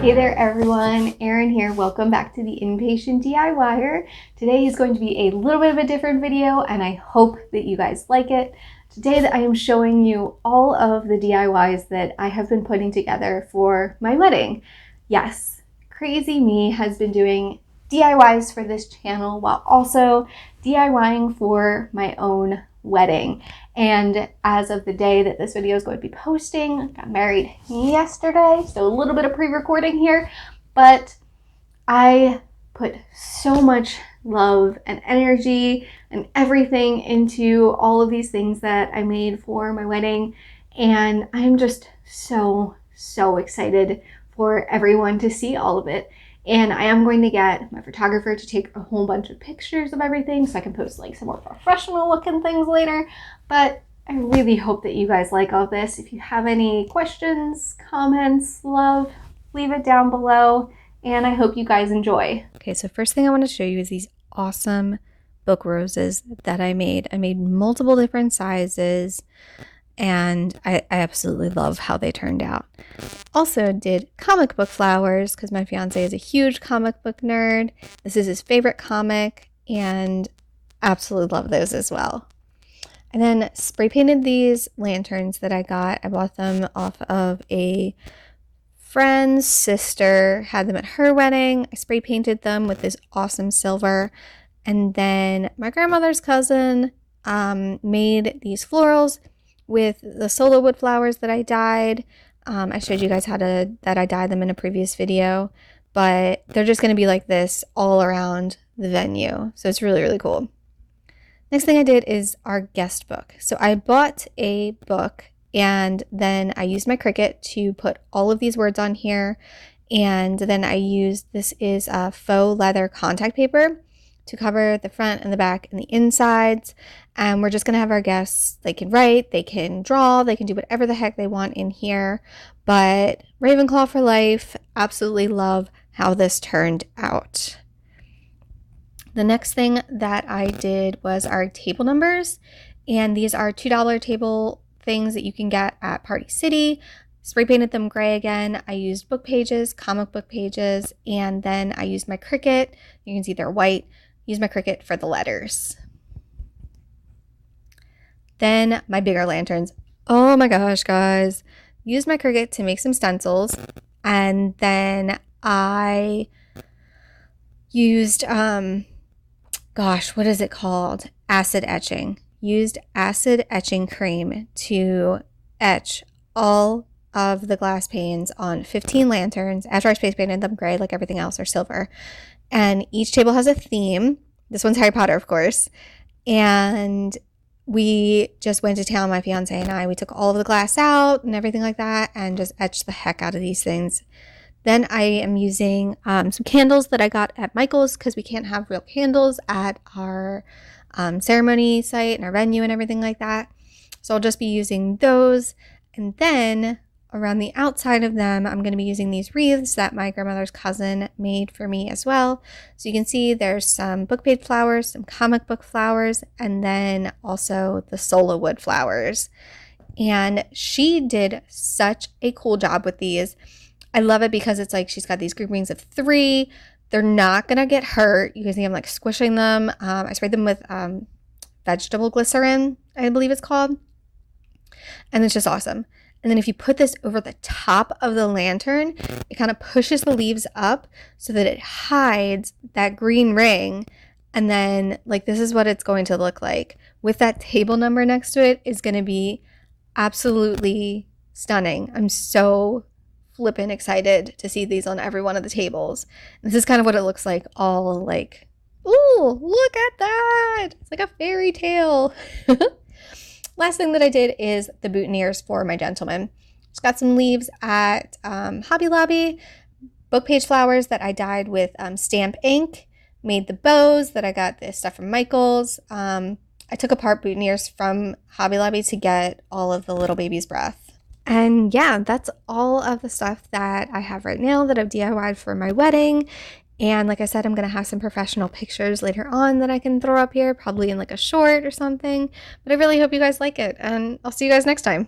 Hey there everyone, Erin here. Welcome back to the Inpatient DIYer. Today is going to be a little bit of a different video and I hope that you guys like it. Today I am showing you all of the DIYs that I have been putting together for my wedding. Yes, crazy me has been doing DIYs for this channel while also DIYing for my own wedding. And as of the day that this video is going to be posting, I got married yesterday, so a little bit of pre-recording here, but I put so much love and energy and everything into all of these things that I made for my wedding, and I'm just so excited for everyone to see all of it. And I am going to get my photographer to take a whole bunch of pictures of everything so I can post like some more professional looking things later. But I really hope that you guys like all this. If you have any questions, comments, love, leave it down below. And I hope you guys enjoy. Okay, so first thing I want to show you is these awesome book roses that I made. I made multiple different sizes and I absolutely love how they turned out. Also did comic book flowers because my fiance is a huge comic book nerd. This is his favorite comic and absolutely love those as well. And then spray painted these lanterns that I got. I bought them off of a friend's sister, had them at her wedding. I spray painted them with this awesome silver. And then my grandmother's cousin made these florals with the solo wood flowers that I dyed. I showed you guys that I dyed them in a previous video, but they're just going to be like this all around the venue. So it's really cool. Next thing I did is our guest book. So I bought a book and then I used my Cricut to put all of these words on here. And then I used, this is a faux leather contact paper to cover the front and the back and the insides. And we're just going to have our guests, they can write, they can draw, they can do whatever the heck they want in here. But Ravenclaw for life, absolutely love how this turned out. The next thing that I did was our table numbers. And these are $2 table things that you can get at Party City. Spray painted them gray again. I used book pages, comic book pages, and then I used my Cricut. You can see they're white. Use my Cricut for the letters. Then my bigger lanterns. Oh my gosh, guys. Used my Cricut to make some stencils. And then I used, gosh, what is it called? Acid etching. Used acid etching cream to etch all of the glass panes on 15 lanterns after I space painted them gray like everything else or silver. And each table has a theme. This one's Harry Potter, of course. And we just went to town, my fiance and I. We took all of the glass out and everything like that and just etched the heck out of these things. Then I am using some candles that I got at Michael's because we can't have real candles at our ceremony site and our venue and everything like that. So I'll just be using those. And then around the outside of them, I'm going to be using these wreaths that my grandmother's cousin made for me as well. So you can see there's some book page flowers, some comic book flowers, and then also the solo wood flowers. And she did such a cool job with these. I love it because it's like she's got these groupings of 3. They're not going to get hurt. You can see I'm like squishing them. I sprayed them with vegetable glycerin, I believe it's called. And it's just awesome. And then if you put this over the top of the lantern, it kind of pushes the leaves up so that it hides that green ring. And then like this is what it's going to look like. With that table number next to it is going to be absolutely stunning. I'm so flippin' excited to see these on every one of the tables. And this is kind of what it looks like, all like, ooh, look at that. It's like a fairy tale. Last thing that I did is the boutonnieres for my gentleman. Just got some leaves at Hobby Lobby, book page flowers that I dyed with stamp ink, made the bows that I got this stuff from Michael's. I took apart boutonnieres from Hobby Lobby to get all of the little baby's breath. And yeah, that's all of the stuff that I have right now that I've DIY'd for my wedding. And like I said, I'm going to have some professional pictures later on that I can throw up here, probably in like a short or something. But I really hope you guys like it, and I'll see you guys next time.